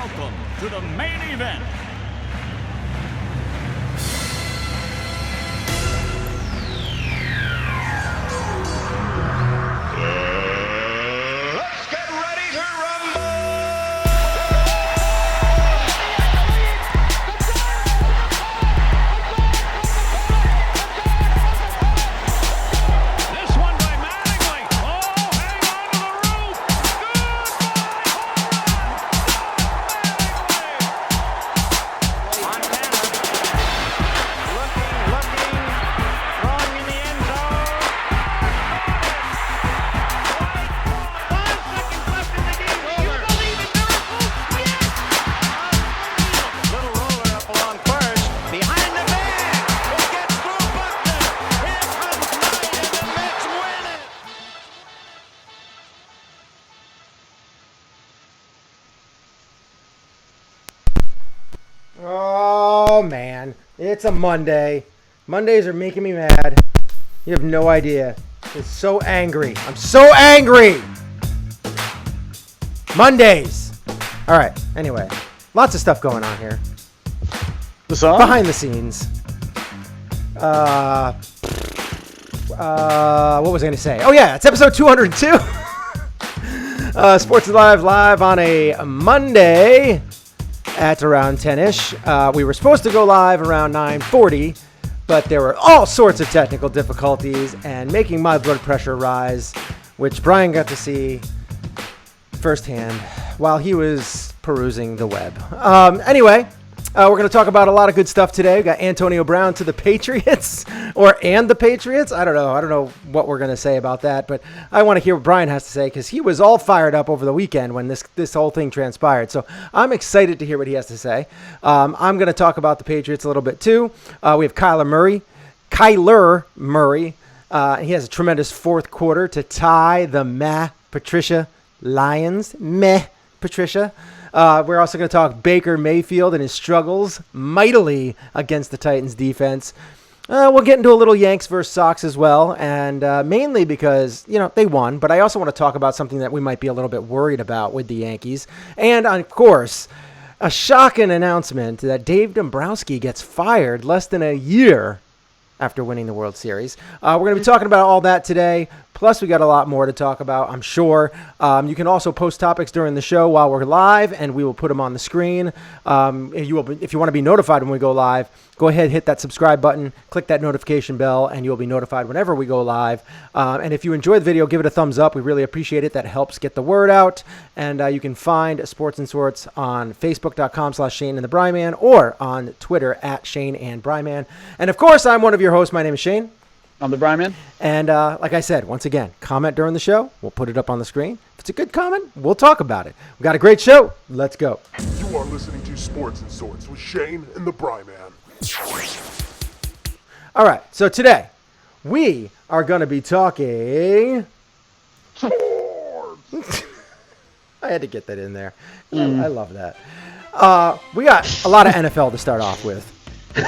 Welcome to the main event. Let's get ready to rumble! This one by Mattingly. Oh, hang on to the roof. Montana looking, throwing in the end zone. 5 seconds left in the game. You believe in miracles? Yes! Little roller up along first. Behind the man. It gets through Buckner. Here comes Knight and the Mets win it. Oh, man. It's a Monday. Mondays are making me mad. You have no idea. It's so angry. I'm so angry. Mondays. All right. Anyway, lots of stuff going on here. The song? Behind the scenes. What was I going to say? Oh, yeah. It's episode 202. Sports is live on a Monday at around 10-ish. We were supposed to go live around 9:40, but there were all sorts of technical difficulties and making my blood pressure rise, which Brian got to see firsthand while he was perusing the web. Anyway, we're going to talk about a lot of good stuff today. We got Antonio Brown to the Patriots, and the Patriots. I don't know what we're going to say about that, but I want to hear what Brian has to say because he was all fired up over the weekend when this whole thing transpired. So I'm excited to hear what he has to say. I'm going to talk about the Patriots a little bit too. We have Kyler Murray. He has a tremendous fourth quarter to tie the Patricia Lions. Patricia. We're also going to talk Baker Mayfield and his struggles mightily against the Titans defense. We'll get into a little Yanks versus Sox as well, and mainly because, they won. But I also want to talk about something that we might be a little bit worried about with the Yankees. And, of course, a shocking announcement that Dave Dombrowski gets fired less than a year after winning the World Series. We're going to be talking about all that today. Plus, we got a lot more to talk about, I'm sure. You can also post topics during the show while we're live, and we will put them on the screen. If you want to be notified when we go live, go ahead, hit that subscribe button, click that notification bell, and you'll be notified whenever we go live. And if you enjoy the video, give it a thumbs up. We really appreciate it. That helps get the word out. And you can find Sports and Sorts on Facebook.com/Shane and the Bryman or on Twitter @Shane and Bryman. And, of course, I'm one of your hosts. My name is Shane. I'm the Bryman. And like I said, once again, comment during the show. We'll put it up on the screen. If it's a good comment, we'll talk about it. We've got a great show. Let's go. You are listening to Sports and Sorts with Shane and the Bryman. All right, so today we are going to be talking... I had to get that in there. I love that. We got a lot of NFL to start off with. We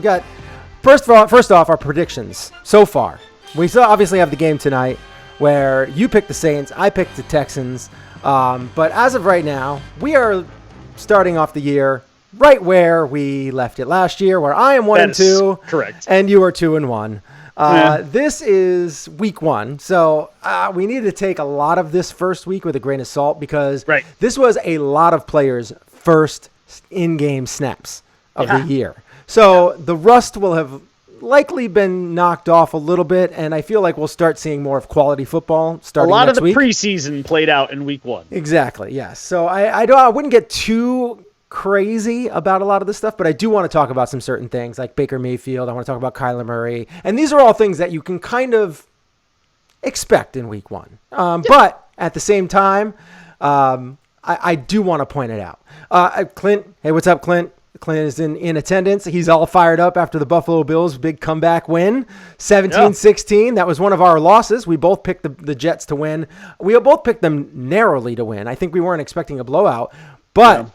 got... First off, our predictions so far. We still obviously have the game tonight where you picked the Saints, I picked the Texans. But as of right now, we are starting off the year right where we left it last year, where I am 1-2. Correct. And you are 2-1. This is week 1. So we need to take a lot of this first week with a grain of salt because this was a lot of players' first in-game snaps of the year. So the rust will have likely been knocked off a little bit, and I feel like we'll start seeing more of quality football starting next week. A lot of the preseason played out in week 1. Exactly, yes. So I wouldn't get too crazy about a lot of this stuff, but I do want to talk about some certain things like Baker Mayfield. I want to talk about Kyler Murray. And these are all things that you can kind of expect in week 1. But at the same time, I do want to point it out. Clint, hey, what's up, Clint? Clint is in attendance. He's all fired up after the Buffalo Bills' big comeback win, 17-16. That was one of our losses. We both picked the Jets to win. We both picked them narrowly to win. I think we weren't expecting a blowout. But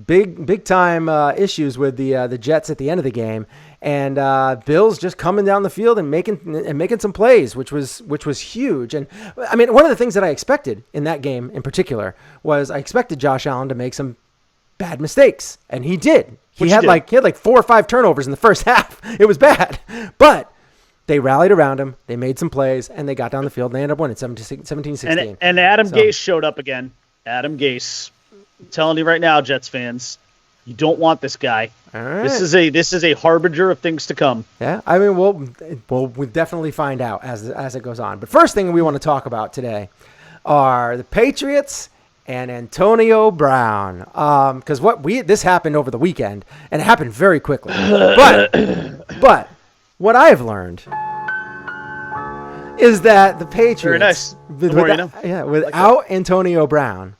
big time issues with the Jets at the end of the game, and Bills just coming down the field and making some plays, which was huge. And I mean, one of the things that I expected in that game in particular was I expected Josh Allen to make some bad mistakes, and he did. He had like 4 or 5 turnovers in the first half. It was bad, but they rallied around him. They made some plays, and they got down the field, and they ended up winning 17-16. And Adam Gase showed up again. Adam Gase. I'm telling you right now, Jets fans, you don't want this guy. All right. This is a harbinger of things to come. Yeah, I mean, we'll definitely find out as it goes on. But first thing we want to talk about today are the Patriots and Antonio Brown. Because this happened over the weekend, and it happened very quickly. But what I've learned is that the Patriots, very nice. Without Antonio Brown,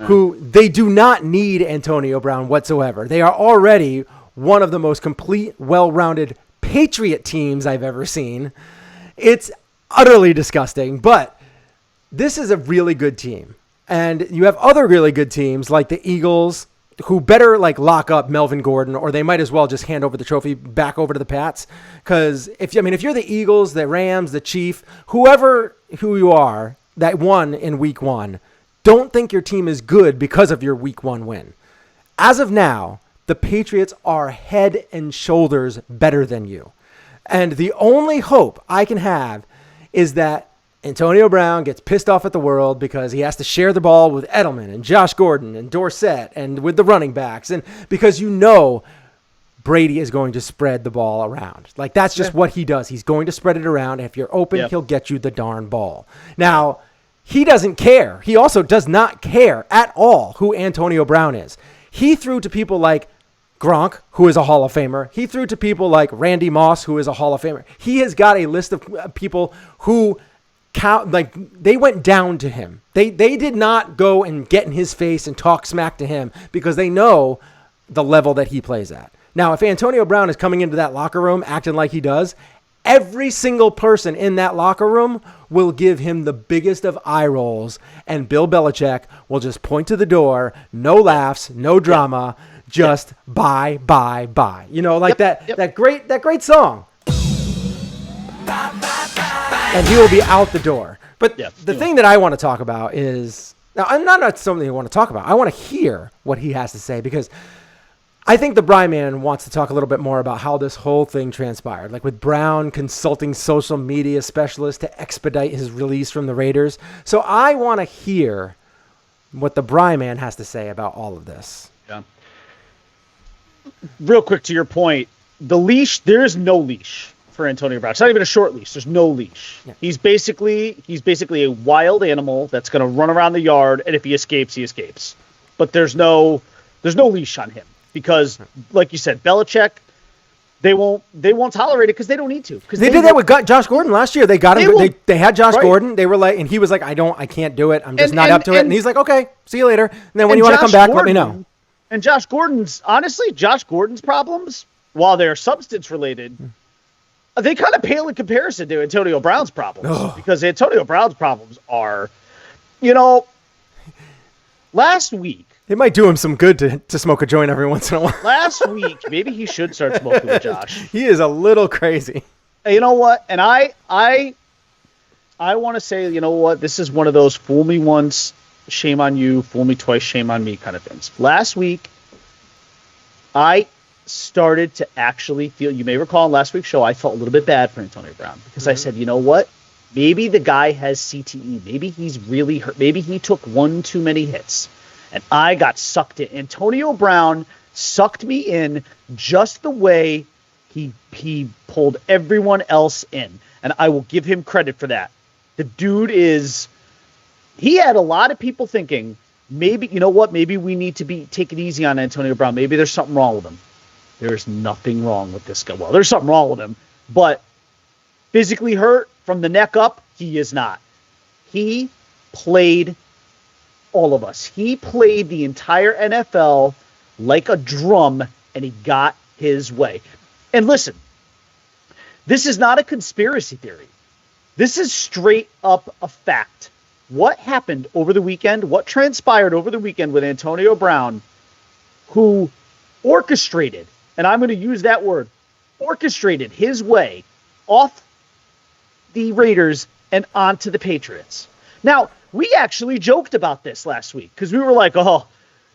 who they do not need Antonio Brown whatsoever. They are already one of the most complete, well-rounded Patriot teams I've ever seen. It's utterly disgusting, but this is a really good team. And you have other really good teams like the Eagles, who better lock up Melvin Gordon, or they might as well just hand over the trophy back over to the Pats. Because if you're the Eagles, the Rams, the Chief, who you are that won in Week 1, don't think your team is good because of your Week 1 win. As of now, the Patriots are head and shoulders better than you. And the only hope I can have is that Antonio Brown gets pissed off at the world because he has to share the ball with Edelman and Josh Gordon and Dorsett and with the running backs. And because Brady is going to spread the ball around. That's just what he does. He's going to spread it around. If you're open, he'll get you the darn ball. Now, he doesn't care. He also does not care at all who Antonio Brown is. He threw to people like Gronk, who is a Hall of Famer. He threw to people like Randy Moss, who is a Hall of Famer. He has got a list of people who they went down to him. They did not go and get in his face and talk smack to him because they know the level that he plays at. Now, if Antonio Brown is coming into that locker room acting like he does, every single person in that locker room will give him the biggest of eye rolls, and Bill Belichick will just point to the door, no laughs, no drama, just bye, bye, bye. That great song. And he will be out the door. But the thing that I want to talk about is, now I'm not something I want to talk about. I want to hear what he has to say, because I think the Bry Man wants to talk a little bit more about how this whole thing transpired, with Brown consulting social media specialists to expedite his release from the Raiders. So I want to hear what the Bry Man has to say about all of this. Yeah. Real quick to your point, the leash, there is no leash for Antonio Brown. It's not even a short leash. There's no leash. Yeah. He's basically a wild animal that's going to run around the yard, and if he escapes, he escapes. But there's no leash on him. Because, like you said, Belichick, they won't tolerate it because they don't need to. They did that with Josh Gordon last year. They got him. They had Josh Gordon. They were and he was like, I can't do it. I'm just not up to it. And he's like, okay, see you later. And then when you want to come back, let me know. And Josh Gordon's problems, while they're substance related, they kind of pale in comparison to Antonio Brown's problems. Because Antonio Brown's problems are, last week, it might do him some good to smoke a joint every once in a while. Last week, maybe he should start smoking with Josh. He is a little crazy. You know what? And I want to say, this is one of those fool me once, shame on you, fool me twice, shame on me kind of things. Last week, I started to actually feel, you may recall in last week's show, I felt a little bit bad for Antonio Brown because I said, you know what? Maybe the guy has CTE. Maybe he's really hurt. Maybe he took one too many hits. And I got sucked in. Antonio Brown sucked me in just the way he pulled everyone else in. And I will give him credit for that. The dude he had a lot of people thinking, maybe, maybe we need to take it easy on Antonio Brown. Maybe there's something wrong with him. There's nothing wrong with this guy. Well, there's something wrong with him. But physically hurt from the neck up, he is not. He played all of us. He played the entire NFL like a drum, and he got his way. And listen, this is not a conspiracy theory. This is straight up a fact. What happened over the weekend, what transpired over the weekend with Antonio Brown who orchestrated, and I'm going to use that word, orchestrated his way off the Raiders and onto the Patriots. Now, we actually joked about this last week because we were like, oh,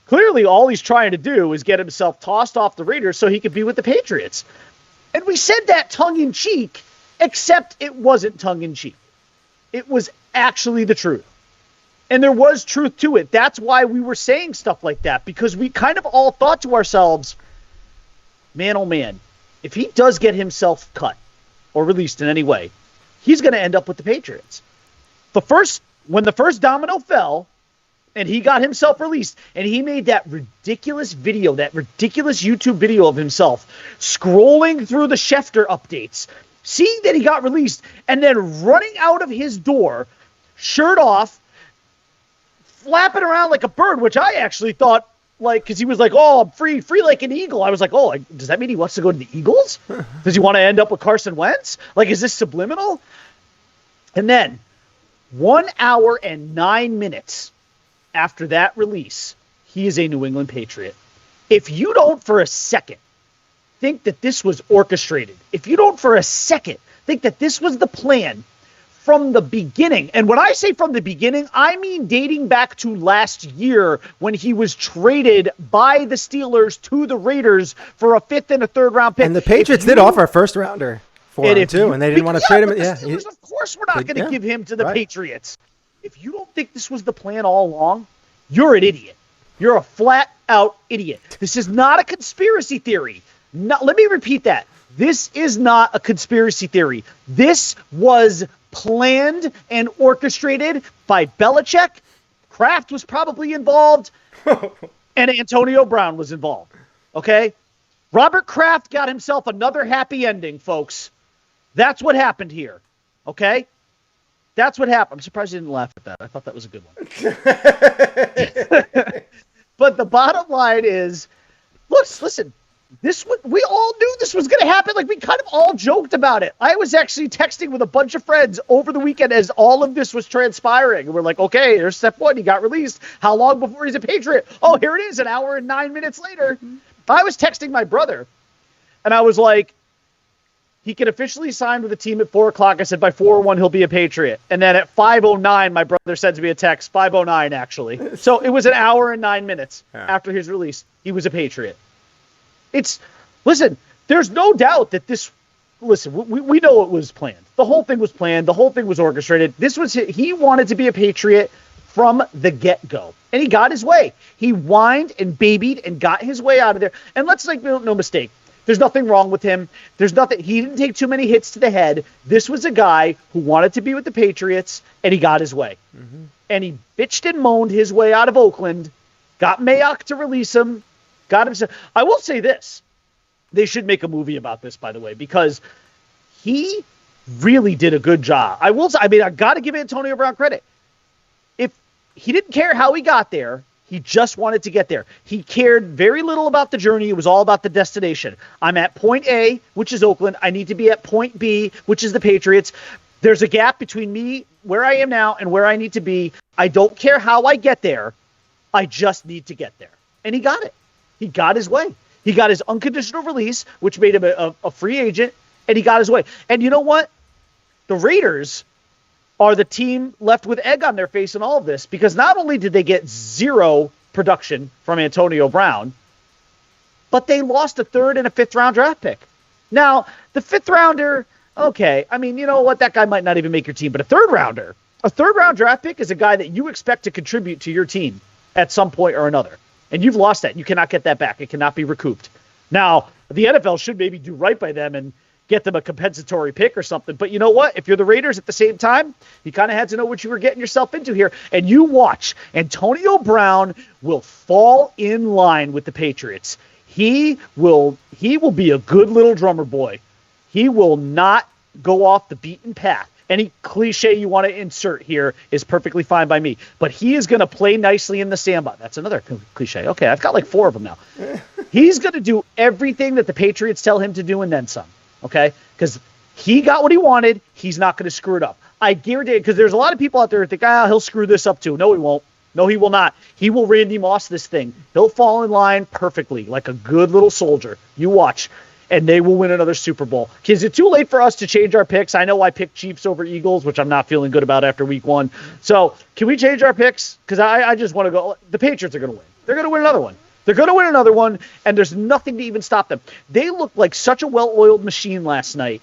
clearly all he's trying to do is get himself tossed off the Raiders so he could be with the Patriots. And we said that tongue-in-cheek, except it wasn't tongue-in-cheek. It was actually the truth. And there was truth to it. That's why we were saying stuff like that, because we kind of all thought to ourselves, man, oh man, if he does get himself cut or released in any way, he's going to end up with the Patriots. When the first domino fell and he got himself released and he made that ridiculous video, that ridiculous YouTube video of himself scrolling through the Schefter updates, seeing that he got released and then running out of his door, shirt off, flapping around like a bird, which I actually thought, like, because he was like, oh, I'm free like an eagle. I was like, oh, does that mean he wants to go to the Eagles? Does he want to end up with Carson Wentz? Like, is this subliminal? And then 1 hour and 9 minutes after that release, he is a New England Patriot. If you don't for a second think that this was orchestrated, if you don't for a second think that this was the plan from the beginning, and when I say from the beginning, I mean dating back to last year when he was traded by the Steelers to the Raiders for a 5th and a 3rd round pick. And the Patriots did offer a first rounder for him too, and they didn't want to trade him. The Steelers, of course, we're not going to give him to the Patriots. If you don't think this was the plan all along, you're an idiot. You're a flat-out idiot. This is not a conspiracy theory. Let me repeat that. This is not a conspiracy theory. This was planned and orchestrated by Belichick. Kraft was probably involved, and Antonio Brown was involved. Okay? Robert Kraft got himself another happy ending, folks. That's what happened here. Okay? That's what happened. I'm surprised you didn't laugh at that. I thought that was a good one. But the bottom line is, listen, we all knew this was going to happen. Like, we kind of all joked about it. I was actually texting with a bunch of friends over the weekend as all of this was transpiring. And we're like, okay, here's step one. He got released. How long before he's a Patriot? Oh, here it is, 1 hour and 9 minutes later. I was texting my brother, and I was like, he can officially sign with the team at 4 o'clock. I said by 4:01 he'll be a Patriot. And then at 5:09, my brother sends me a text, 5:09 actually. So it was 1 hour and 9 minutes after his release. He was a Patriot. Listen, there's no doubt that we know it was planned. The whole thing was planned. The whole thing was orchestrated. He wanted to be a Patriot from the get-go. And he got his way. He whined and babied and got his way out of there. And let's make no mistake. There's nothing wrong with him. He didn't take too many hits to the head. This was a guy who wanted to be with the Patriots, and he got his way. Mm-hmm. And he bitched and moaned his way out of Oakland, got Mayock to release him, got him. I will say this. They should make a movie about this, by the way, because he really did a good job. I got to give Antonio Brown credit. If he didn't care how he got there, he just wanted to get there. He cared very little about the journey. It was all about the destination. I'm at point A, which is Oakland. I need to be at point B, which is the Patriots. There's a gap between me, where I am now, and where I need to be. I don't care how I get there. I just need to get there. And he got it. He got his way. He got his unconditional release, which made him a free agent, and he got his way. And you know what? The Raiders are the team left with egg on their face in all of this, because not only did they get zero production from Antonio Brown, but they lost a 3rd and a 5th round draft pick. Now, the 5th rounder, okay, I mean, you know what? That guy might not even make your team, but a 3rd rounder, a 3rd round draft pick is a guy that you expect to contribute to your team at some point or another. And you've lost that. You cannot get that back. It cannot be recouped. Now, the NFL should maybe do right by them and get them a compensatory pick or something. But you know what? If you're the Raiders at the same time, you kind of had to know what you were getting yourself into here. And you watch. Antonio Brown will fall in line with the Patriots. He will be a good little drummer boy. He will not go off the beaten path. Any cliche you want to insert here is perfectly fine by me. But he is going to play nicely in the sandbox. That's another cliche. Okay, I've got like 4 of them now. He's going to do everything that the Patriots tell him to do and then some. Okay? Because he got what he wanted. He's not going to screw it up. I guarantee it, because there's a lot of people out there who think, he'll screw this up too. No, he won't. No, he will not. He will Randy Moss this thing. He'll fall in line perfectly, like a good little soldier. You watch. And they will win another Super Bowl. Is it too late for us to change our picks? I know I picked Chiefs over Eagles, which I'm not feeling good about after week 1. So can we change our picks? Because I just want to go. The Patriots are going to win. They're going to win another one. They're going to win another one, and there's nothing to even stop them. They looked like such a well-oiled machine last night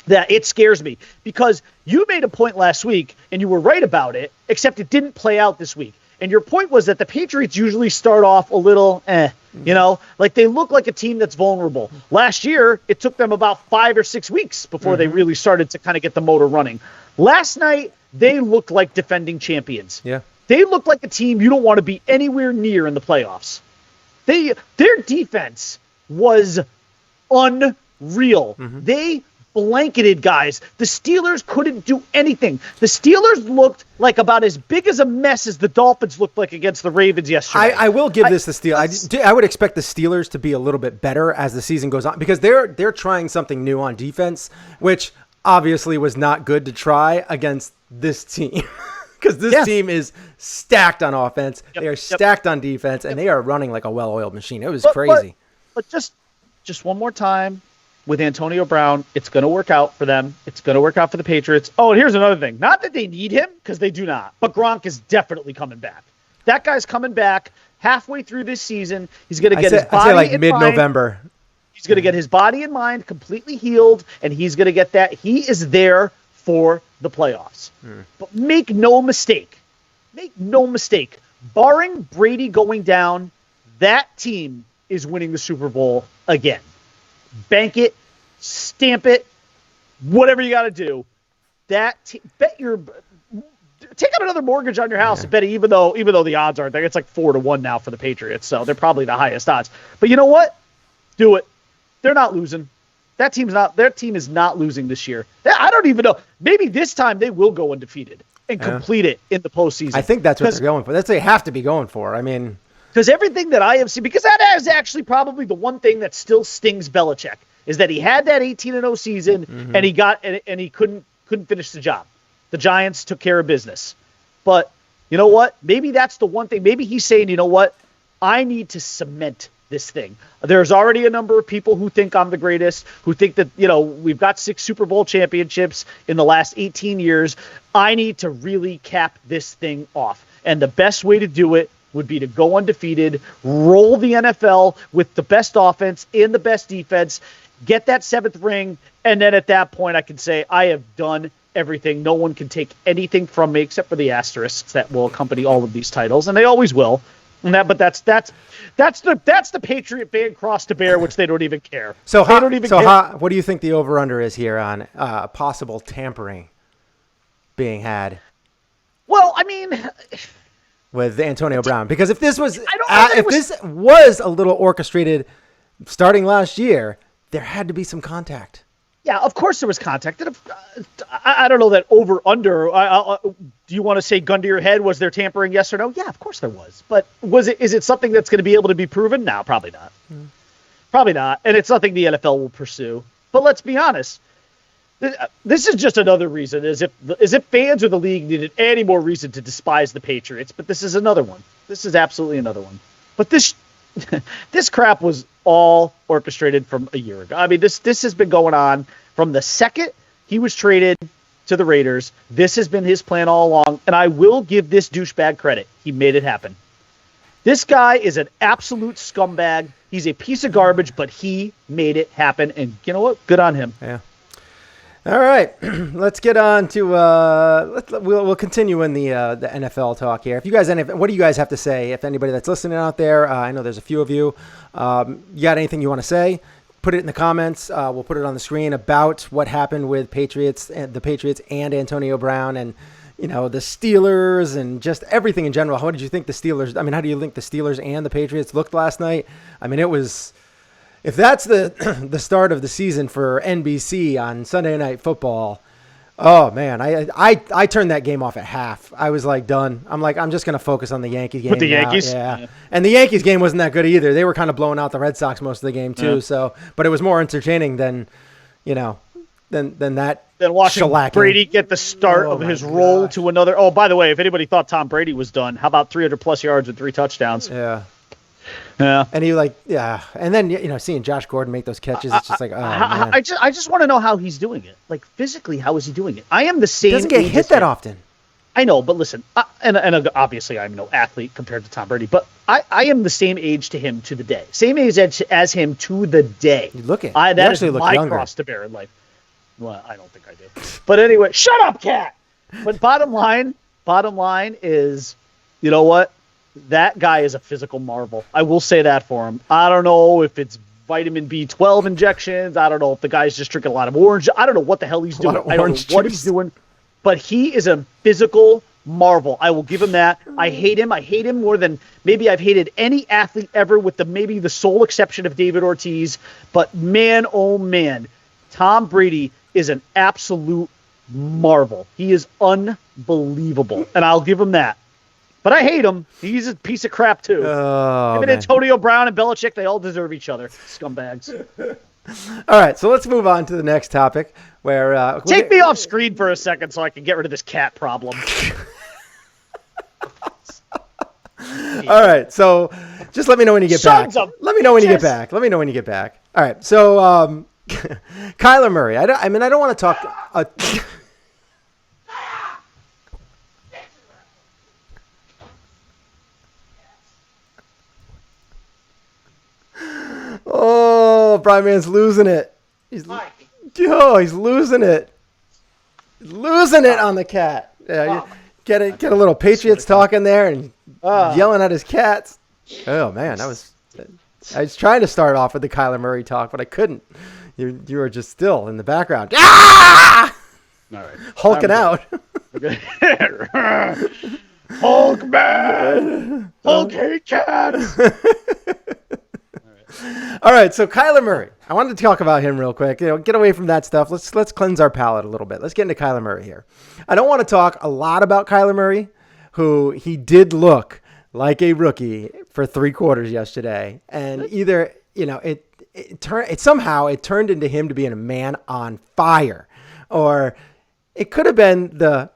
that it scares me. Because you made a point last week, and you were right about it, except it didn't play out this week. And your point was that the Patriots usually start off a little like they look like a team that's vulnerable. Last year, it took them about 5 or 6 weeks before they really started to kind of get the motor running. Last night, they looked like defending champions. Yeah. They looked like a team you don't want to be anywhere near in the playoffs. Their defense was unreal. They blanketed guys. The Steelers couldn't do anything. The Steelers looked like about as big as a mess as the Dolphins looked like against the Ravens yesterday. I will give this the Steelers. I would expect the Steelers to be a little bit better as the season goes on because they're trying something new on defense, which obviously was not good to try against this team. Because this team is stacked on offense. They are stacked on defense, and they are running like a well-oiled machine. It was crazy. But just one more time. With Antonio Brown, it's going to work out for them. It's going to work out for the Patriots. Oh, and here's another thing. Not that they need him, because they do not. But Gronk is definitely coming back. That guy's coming back halfway through this season. He's going to get his body like mid-November. He's going to get his body and mind completely healed, and he's going to get that. He is there for the playoffs. But make no mistake. Barring Brady going down, that team is winning the Super Bowl again. Bank it, stamp it, whatever you got to do. Take out another mortgage on your house and bet it, even though the odds aren't there. It's like 4-1 now for the Patriots, so they're probably the highest odds. But you know what? Do it. They're not losing. Their team is not losing this year. I don't even know. Maybe this time they will go undefeated and complete it in the postseason. I think that's what they're going for. That's what they have to be going for. I mean, because everything that I have seen, because that is actually probably the one thing that still stings Belichick, is that he had that 18-0 season and he couldn't finish the job. The Giants took care of business. But you know what? Maybe that's the one thing. Maybe he's saying, you know what? I need to cement this thing. There's already a number of people who think I'm the greatest, who think that, we've got 6 Super Bowl championships in the last 18 years. I need to really cap this thing off. And the best way to do it would be to go undefeated, roll the NFL with the best offense and the best defense, get that 7th ring, and then at that point I can say I have done everything. No one can take anything from me except for the asterisks that will accompany all of these titles, and they always will. But that's the Patriot band cross to bear, which they don't even care. What do you think the over/under is here on possible tampering being had? Well, I mean, with Antonio Brown, because if this was a little orchestrated starting last year, there had to be some contact. Yeah, of course there was contact. I don't know that over under. Do you want to say gun to your head? Was there tampering? Yes or no? Yeah, of course there was. But is it something that's going to be able to be proven? No, probably not. Probably not. And it's nothing the NFL will pursue. But let's be honest. This is just another reason, as if fans or the league needed any more reason to despise the Patriots. But this is another one. This is absolutely another one. But this crap was all orchestrated from a year ago. I mean, this has been going on from the second he was traded to the Raiders. This has been his plan all along, and I will give this douchebag credit. He made it happen. This guy is an absolute scumbag. He's a piece of garbage, but he made it happen, and you know what? Good on him. Yeah. All right, let's get on to we'll continue in the NFL talk here. If you guys, what do you guys have to say? If anybody that's listening out there, I know there's a few of you. You got anything you want to say? Put it in the comments. We'll put it on the screen about what happened with the Patriots and Antonio Brown, and the Steelers and just everything in general. How did you think the Steelers? I mean, how do you think the Steelers and the Patriots looked last night? I mean, it was. If that's the start of the season for NBC on Sunday Night Football, oh man, I turned that game off at half. I was like done. I'm just gonna focus on the Yankee game. With the Yankees, yeah. And the Yankees game wasn't that good either. They were kind of blowing out the Red Sox most of the game too. Yeah. So, but it was more entertaining than that Then watching shellacking. Brady get the start of his roll to another. Oh, by the way, if anybody thought Tom Brady was done, how about 300-plus yards and 3 touchdowns? Yeah. Yeah. And he and then, seeing Josh Gordon make those catches, it's just like, oh, man. I just want to know how he's doing it. Like, physically, how is he doing it? I am the same. He doesn't get hit that often. I know, but listen, and obviously I'm no athlete compared to Tom Brady, but I am the same age to him to the day. Same age as him to the day. You look at that is my younger. cross to bear in life. Well, I don't think I do. But anyway, shut up, cat! But bottom line is, you know what? That guy is a physical marvel. I will say that for him. I don't know if it's vitamin B12 injections. I don't know if the guy's just drinking a lot of orange. I don't know what the hell he's doing. I don't know what he's doing. But he is a physical marvel. I will give him that. I hate him. I hate him more than maybe I've hated any athlete ever, with maybe the sole exception of David Ortiz. But man, oh man, Tom Brady is an absolute marvel. He is unbelievable, and I'll give him that. But I hate him. He's a piece of crap too. Oh, him and Antonio Brown and Belichick, they all deserve each other. Scumbags. All right, so let's move on to the next topic. Where take me off screen for a second so I can get rid of this cat problem. All right, so just let me know when you get back. Let me know when you get back. Let me know when you get back. All right, so Kyler Murray. I don't want to talk. Oh, Brian Man's losing it. He's losing it. He's losing it on the cat. Yeah, get a little Patriots talk in there and yelling at his cats. Oh man, I was trying to start off with the Kyler Murray talk, but I couldn't. You were just still in the background. Ah! All right. Hulking out. Hulk man. Hulk hate cats. All right, so Kyler Murray. I wanted to talk about him real quick. Get away from that stuff. Let's cleanse our palate a little bit. Let's get into Kyler Murray here. I don't want to talk a lot about Kyler Murray, who he did look like a rookie for 3 quarters yesterday, and either it turned into him to being a man on fire, or it could have been the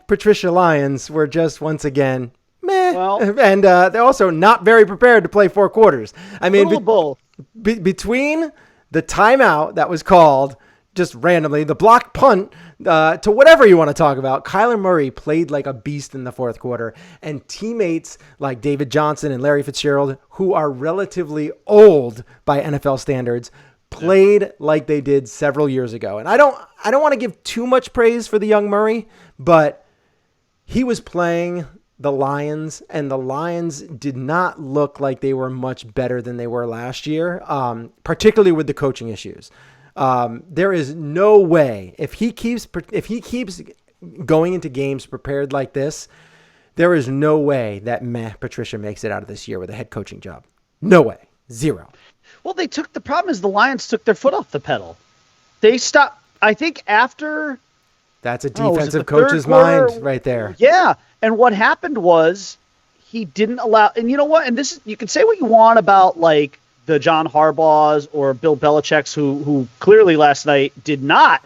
Patricia Lions were just once again. And they're also not very prepared to play 4 quarters. I mean, between the timeout that was called just randomly, the block punt, to whatever you want to talk about, Kyler Murray played like a beast in the 4th quarter. And teammates like David Johnson and Larry Fitzgerald, who are relatively old by NFL standards, played like they did several years ago. And I don't want to give too much praise for the young Murray, but he was playing the Lions, and the Lions did not look like they were much better than they were last year, particularly with the coaching issues. There is no way, if he keeps going into games prepared like this, there is no way that Patricia makes it out of this year with a head coaching job. No way. 0. Well, the problem is the Lions took their foot off the pedal. They stopped, I think, after... That's a defensive coach's mind right there. Yeah. And what happened was he didn't allow, and you know what? And this is, you can say what you want about like the John Harbaughs or Bill Belichick's who clearly last night did not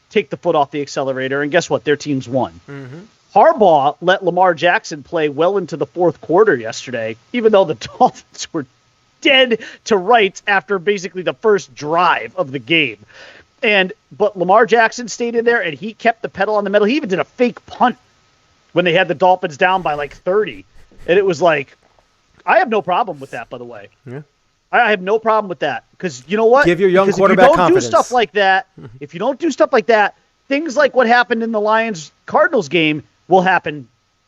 take the foot off the accelerator. And guess what? Their teams won. Mm-hmm. Harbaugh let Lamar Jackson play well into the 4th quarter yesterday, even though the Dolphins were dead to rights after basically the first drive of the game. But Lamar Jackson stayed in there, and he kept the pedal on the metal. He even did a fake punt when they had the Dolphins down by like 30. And it was like, I have no problem with that, by the way. Yeah. I have no problem with that. Because you know what? Give your young quarterback confidence. If you don't do stuff like that, things like what happened in the Lions-Cardinals game will happen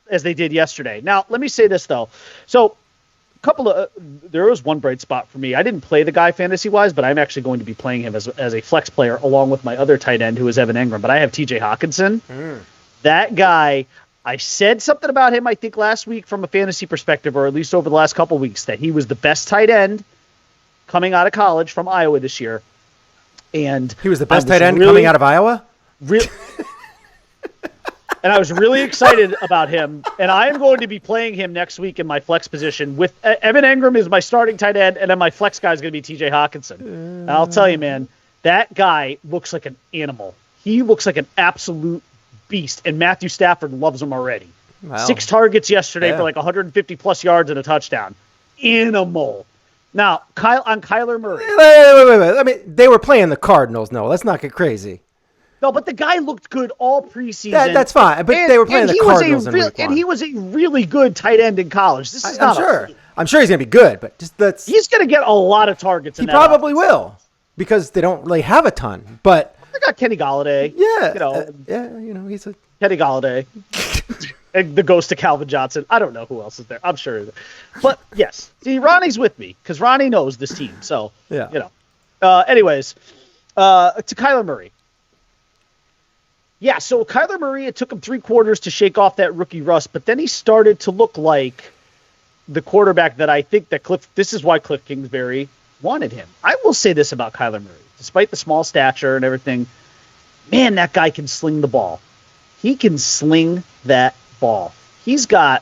as they did yesterday. Now, let me say this, though. So, there was one bright spot for me. I didn't play the guy fantasy-wise, but I'm actually going to be playing him as a flex player along with my other tight end, who is Evan Engram. But I have TJ Hawkinson. That guy, I said something about him, I think, last week from a fantasy perspective, or at least over the last couple weeks, that he was the best tight end coming out of college from Iowa this year. And he was the best tight end coming out of Iowa? And I was really excited about him. And I am going to be playing him next week in my flex position. With Evan Engram is my starting tight end, and then my flex guy is going to be TJ Hawkinson. And I'll tell you, man, that guy looks like an animal. he looks like an absolute beast, and Matthew Stafford loves him already. Wow. 6 targets yesterday for like 150-plus yards and a touchdown. Animal. Now, Kyler Murray. Wait. I mean, they were playing the Cardinals. No, let's not get crazy. No, but the guy looked good all preseason. That's fine, but they were playing the Cardinals in week 1. And he was a really good tight end in college. This is I'm sure. I'm sure he's going to be good, but he's going to get a lot of targets. He probably will, because they don't really have a ton. But they got Kenny Galladay. Yeah, he's a Kenny Galladay. And the ghost of Calvin Johnson. I don't know who else is there. I'm sure. But yes, see, Ronnie's with me because Ronnie knows this team. So yeah, anyways, to Kyler Murray. Yeah, so Kyler Murray, it took him 3 quarters to shake off that rookie rust, but then he started to look like the quarterback that I think that this is why Cliff Kingsbury wanted him. I will say this about Kyler Murray. Despite the small stature and everything, man, that guy can sling the ball. He can sling that ball. He's got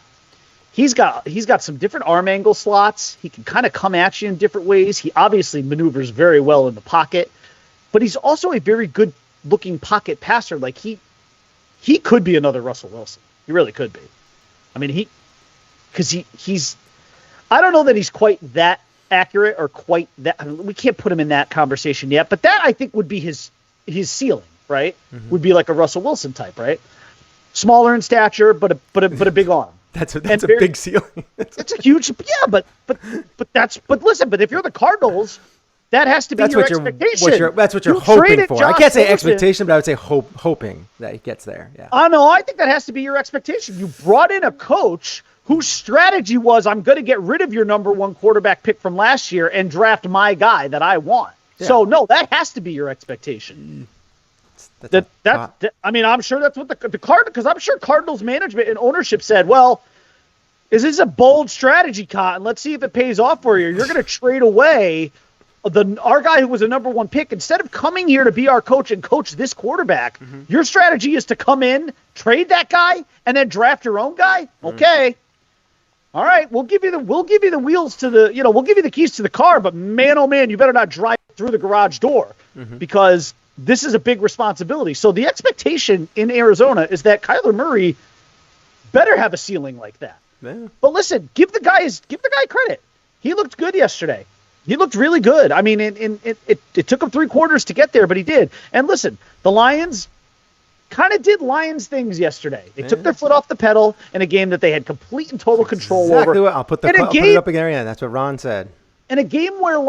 some different arm angle slots. He can kind of come at you in different ways. He obviously maneuvers very well in the pocket, but he's also a very good looking pocket passer. Like he could be another Russell Wilson. He really could be. I mean, he's I don't know that he's quite that accurate or quite that. I mean, we can't put him in that conversation yet, but that I think would be his ceiling, right? Mm-hmm. Would be like a Russell Wilson type, right? Smaller in stature, but a big arm. That's a big ceiling. It's a huge, but listen, but if you're the Cardinals, that has to be your expectation. That's what you're hoping for. I can't say expectation, but I would say hoping that he gets there. Yeah. I think that has to be your expectation. You brought in a coach whose strategy was, I'm going to get rid of your number 1 quarterback pick from last year and draft my guy that I want. Yeah. So no, that has to be your expectation. I mean, I'm sure that's what the Cardinals, because I'm sure Cardinals management and ownership said, well, is this a bold strategy, Cotton? Let's see if it pays off for you. You're going to trade away our guy who was a number 1 pick. Instead of coming here to be our coach and coach this quarterback, your strategy is to come in, trade that guy, and then draft your own guy. Okay. All right, we'll give you the wheels to we'll give you the keys to the car, but man, oh man, you better not drive through the garage door because this is a big responsibility. So the expectation in Arizona is that Kyler Murray better have a ceiling like that. Yeah. But listen, give the guy credit. He looked good yesterday. He looked really good. I mean, it took him 3 quarters to get there, but he did. And listen, the Lions kind of did Lions things yesterday. They took their foot off the pedal in a game that they had complete and total control over. What, I'll put it up again. Yeah, that's what Ron said. In a game where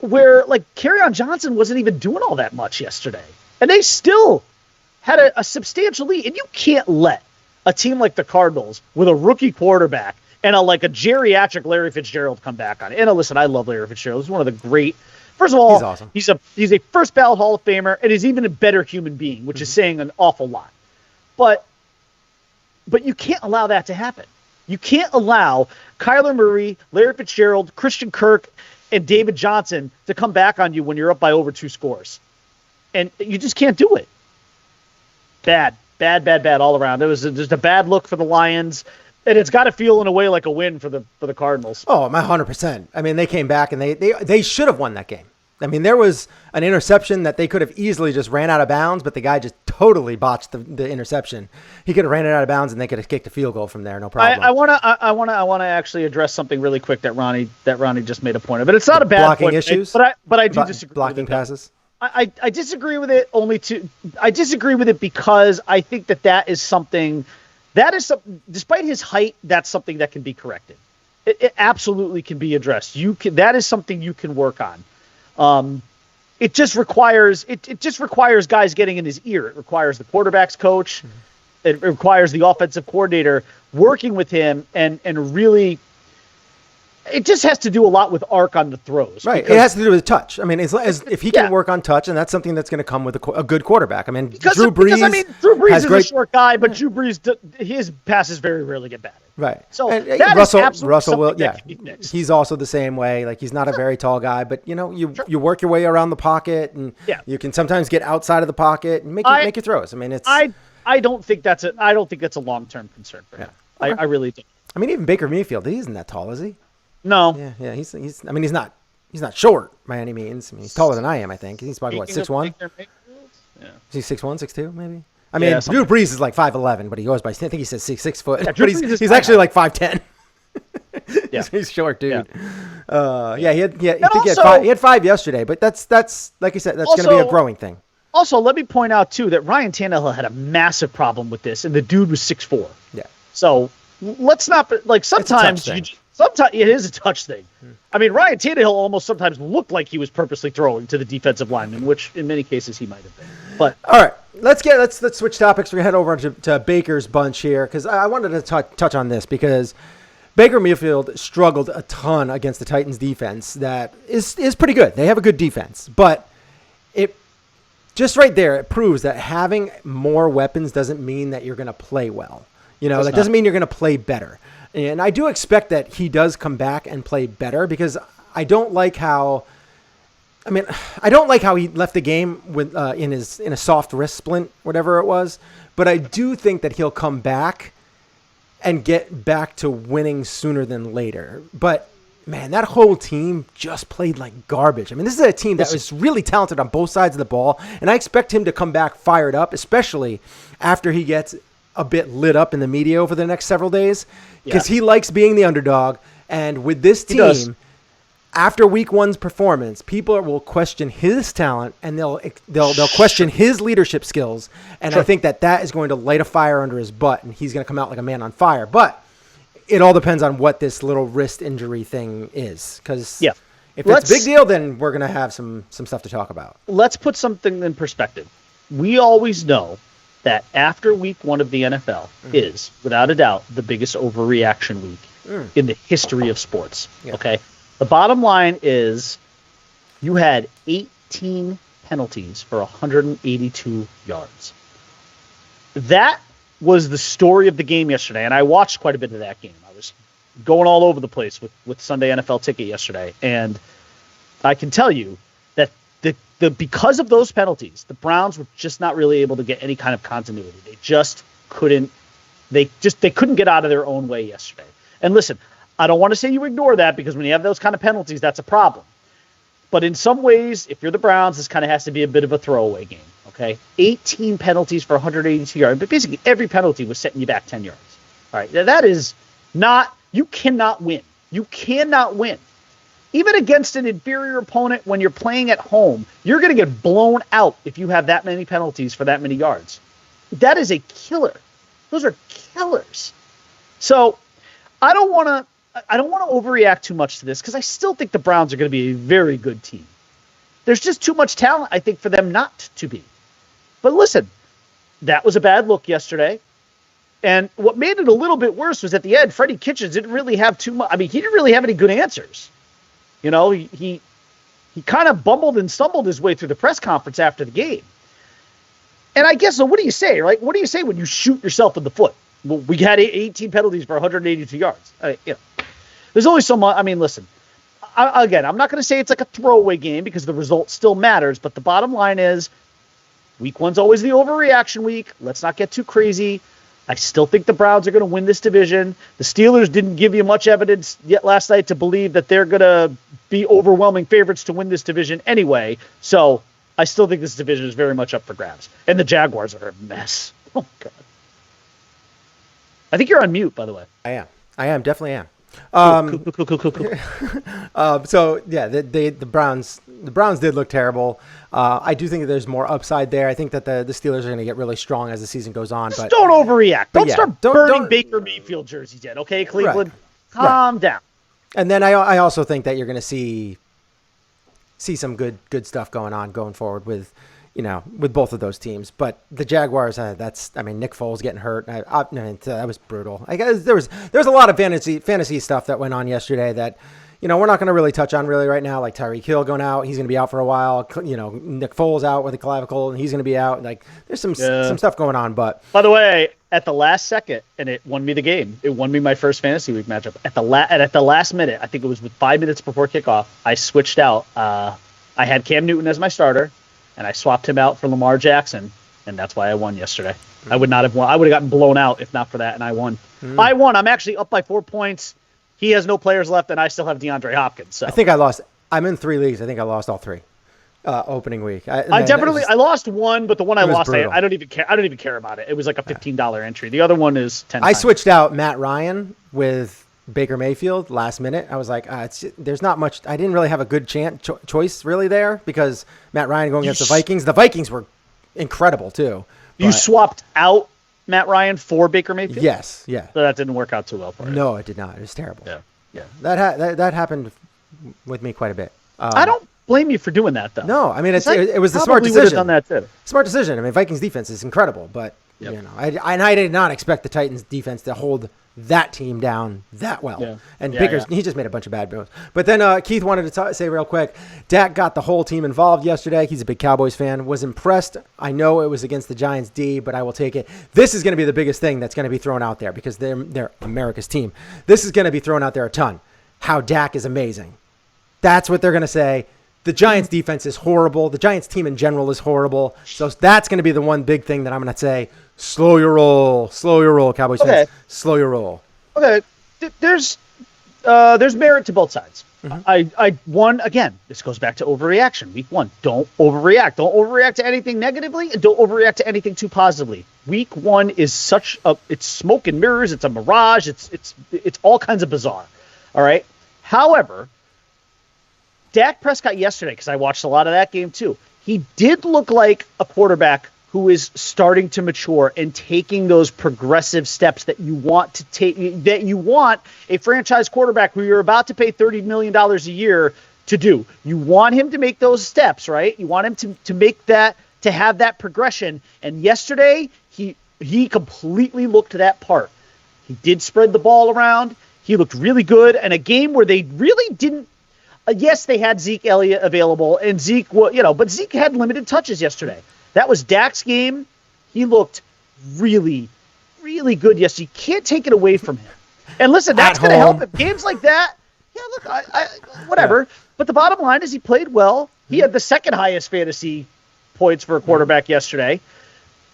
Kerryon Johnson wasn't even doing all that much yesterday, and they still had a substantial lead. And you can't let a team like the Cardinals with a rookie quarterback and a geriatric Larry Fitzgerald come back on it. And listen, I love Larry Fitzgerald. He's one of the great. First of all, he's awesome. He's a first ballot Hall of Famer, and he's even a better human being, which is saying an awful lot. But you can't allow that to happen. You can't allow Kyler Murray, Larry Fitzgerald, Christian Kirk, and David Johnson to come back on you when you're up by over 2 scores. And you just can't do it. Bad all around. It was just a bad look for the Lions. And it's got to feel in a way like a win for the Cardinals. Oh, 100%. I mean, they came back and they should have won that game. I mean, there was an interception that they could have easily just ran out of bounds, but the guy just totally botched the interception. He could have ran it out of bounds and they could have kicked a field goal from there, no problem. I want to actually address something really quick that Ronnie just made a point of. But it's not a bad blocking point, issues, but I do disagree. Blocking passes. I disagree with it I disagree with it because I think that is something. That is something, despite his height, that's something that can be corrected. It absolutely can be addressed. That is something you can work on. It just requires guys getting in his ear. It requires the quarterback's coach. It requires the offensive coordinator working with him and really. It just has to do a lot with arc on the throws. Right. It has to do with touch. I mean, if he can work on touch, and that's something that's going to come with a good quarterback. I mean, Drew Brees is a short guy, but Drew Brees, his passes very rarely get batted. Right. So Russell will. Yeah. He's also the same way. Like, he's not a very tall guy, but you work your way around the pocket, and you can sometimes get outside of the pocket and make your throws. I mean, it's. I don't think that's a long-term concern for him. Yeah. Okay. I really don't. I mean, even Baker Mayfield, he isn't that tall, is he? No. Yeah. He's. I mean, he's not short by any means. I mean, he's taller than I am. I think he's probably 6'1". Is he 6'1", 6'2", maybe? I mean, Yeah, Drew Brees is like 5'11", but he goes by, I think he says 6 foot. Yeah, but Drew Brees is he's actually like 5'10". Yeah. He's short, dude. Yeah. He had 5 yesterday, but that's like I said, that's going to be a growing thing. Also, let me point out, too, that Ryan Tannehill had a massive problem with this, and the dude was 6'4". Yeah. So let's not, like, sometimes it is a touch thing. I mean, Ryan Tannehill almost sometimes looked like he was purposely throwing to the defensive lineman, which in many cases he might have been. But all right, let's switch topics. We're gonna head over to Baker's bunch here because I wanted to touch on this because Baker Mayfield struggled a ton against the Titans defense. That is pretty good. They have a good defense, but it just right there it proves that having more weapons doesn't mean that you're gonna play well. That doesn't mean you're gonna play better. And I do expect that he does come back and play better because I don't like how he left the game with in a soft wrist splint, whatever it was. But I do think that he'll come back and get back to winning sooner than later. But man, that whole team just played like garbage. I mean, this is a team that was really talented on both sides of the ball, and I expect him to come back fired up, especially after he gets a bit lit up in the media over the next several days because he likes being the underdog. And with this team, after week one's performance, people will question his talent and they'll question his leadership skills. And I think that is going to light a fire under his butt and he's going to come out like a man on fire. But it all depends on what this little wrist injury thing is. Because if it's a big deal, then we're going to have some stuff to talk about. Let's put something in perspective. We always know that after week one of the NFL is, without a doubt, the biggest overreaction week in the history of sports. Yeah. Okay? The bottom line is you had 18 penalties for 182 yards. That was the story of the game yesterday, and I watched quite a bit of that game. I was going all over the place with Sunday NFL Ticket yesterday, and I can tell you that because of those penalties, the Browns were just not really able to get any kind of continuity. They just couldn't. They couldn't get out of their own way yesterday. And listen, I don't want to say you ignore that because when you have those kind of penalties, that's a problem. But in some ways, if you're the Browns, this kind of has to be a bit of a throwaway game. Okay, 18 penalties for 182 yards, but basically every penalty was setting you back 10 yards. All right, that is not. You cannot win. You cannot win. Even against an inferior opponent, when you're playing at home, you're going to get blown out if you have that many penalties for that many yards. That is a killer. Those are killers. So I don't want to overreact too much to this because I still think the Browns are going to be a very good team. There's just too much talent, I think, for them not to be. But listen, that was a bad look yesterday. And what made it a little bit worse was at the end, Freddie Kitchens didn't really have too much. I mean, he didn't really have any good answers. He kind of bumbled and stumbled his way through the press conference after the game. And I guess, so what do you say, right? What do you say when you shoot yourself in the foot? Well, we had 18 penalties for 182 yards. There's only so much. I mean, listen, I'm not going to say it's like a throwaway game because the result still matters. But the bottom line is week one's always the overreaction week. Let's not get too crazy. I still think the Browns are going to win this division. The Steelers didn't give you much evidence yet last night to believe that they're going to be overwhelming favorites to win this division anyway. So I still think this division is very much up for grabs. And the Jaguars are a mess. Oh, God. I think you're on mute, by the way. I am. Definitely am. Cool. So yeah, the Browns did look terrible. I do think that there's more upside there. I think that the Steelers are going to get really strong as the season goes on. Just don't overreact. Don't start burning Baker Mayfield jerseys yet, okay, Cleveland? Right. Calm down. And then I also think that you're going to see some good stuff going forward with both of those teams. But the Jaguars, Nick Foles getting hurt. That was brutal. I guess there was a lot of fantasy stuff that went on yesterday that, we're not going to really touch on really right now. Like Tyreek Hill going out, he's going to be out for a while. Nick Foles out with a clavicle, and he's going to be out. Like there's some stuff going on. But by the way, at the last second, and it won me the game. It won me my first fantasy week matchup. At the last minute, I think it was with 5 minutes before kickoff, I switched out. I had Cam Newton as my starter. And I swapped him out for Lamar Jackson, and that's why I won yesterday. Mm-hmm. I would not have won. I would have gotten blown out if not for that, and I won. Mm-hmm. I won. I'm actually up by 4 points. He has no players left, and I still have DeAndre Hopkins. So I think I lost. I'm in 3 leagues. I think I lost all 3. opening week. I Man, definitely I lost one, but the one I was lost, brutal. I don't even care. I don't even care about it. It was like a $15 entry. The other one is 10. I switched out Matt Ryan with Baker Mayfield last minute. I was like, there's not much. I didn't really have a good choice really there because Matt Ryan going against the Vikings. The Vikings were incredible too. You swapped out Matt Ryan for Baker Mayfield? Yes, yeah. So that didn't work out too well for you. No, it did not. It was terrible. Yeah. That happened with me quite a bit. I don't blame you for doing that, though. No, I mean, it was the smart probably would have decision. done that too. Smart decision. I mean, Vikings defense is incredible, but I did not expect the Titans defense to hold that team down that well. Yeah. And Baker's he just made a bunch of bad moves. But then Keith wanted to say real quick, Dak got the whole team involved yesterday. He's a big Cowboys fan. Was impressed. I know it was against the Giants D, but I will take it. This is going to be the biggest thing that's going to be thrown out there because they're America's team. This is going to be thrown out there a ton. How Dak is amazing. That's what they're going to say. The Giants defense is horrible. The Giants team in general is horrible. So that's going to be the one big thing that I'm going to say. Slow your roll, Cowboys fans. Slow your roll. Okay, there's merit to both sides. Mm-hmm. Again, this goes back to overreaction. Week 1, don't overreact. Don't overreact to anything negatively, and don't overreact to anything too positively. Week 1 is it's smoke and mirrors. It's a mirage. It's all kinds of bizarre. All right. However, Dak Prescott yesterday, because I watched a lot of that game too, he did look like a quarterback who is starting to mature and taking those progressive steps that you want to take, that you want a franchise quarterback who you're about to pay $30 million a year to do. You want him to make those steps, right? You want him to make that, to have that progression. And yesterday, he completely looked that part. He did spread the ball around. He looked really good. And a game where they really didn't, yes, they had Zeke Elliott available, and Zeke, but Zeke had limited touches yesterday. That was Dak's game. He looked really, really good yesterday. You can't take it away from him. And listen, that's going to help him. Games like that, look, whatever. Yeah. But the bottom line is he played well. He had the second highest fantasy points for a quarterback yesterday.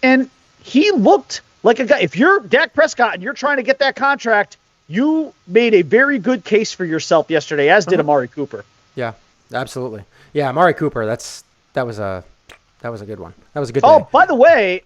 And he looked like a guy. If you're Dak Prescott and you're trying to get that contract, you made a very good case for yourself yesterday, as did Amari Cooper. Yeah, absolutely. Yeah, Amari Cooper, that was a good one. That was a good day. Oh, by the way,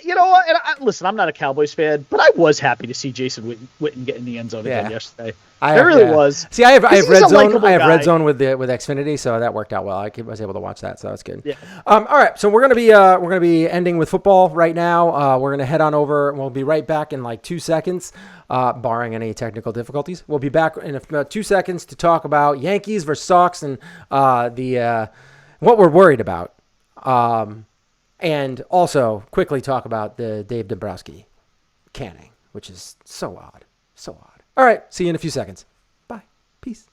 you know what? Listen, I'm not a Cowboys fan, but I was happy to see Jason Witten get in the end zone again yesterday. I really was. See, I have Red Zone. I have Red Zone with Xfinity, so that worked out well. I was able to watch that, so that's good. Yeah. All right, so we're gonna be ending with football right now. We're gonna head on over. We'll be right back in like 2 seconds, barring any technical difficulties. We'll be back in about 2 seconds to talk about Yankees versus Sox and what we're worried about. And also quickly talk about the Dave Dombrowski canning, which is so odd. So odd. All right. See you in a few seconds. Bye. Peace.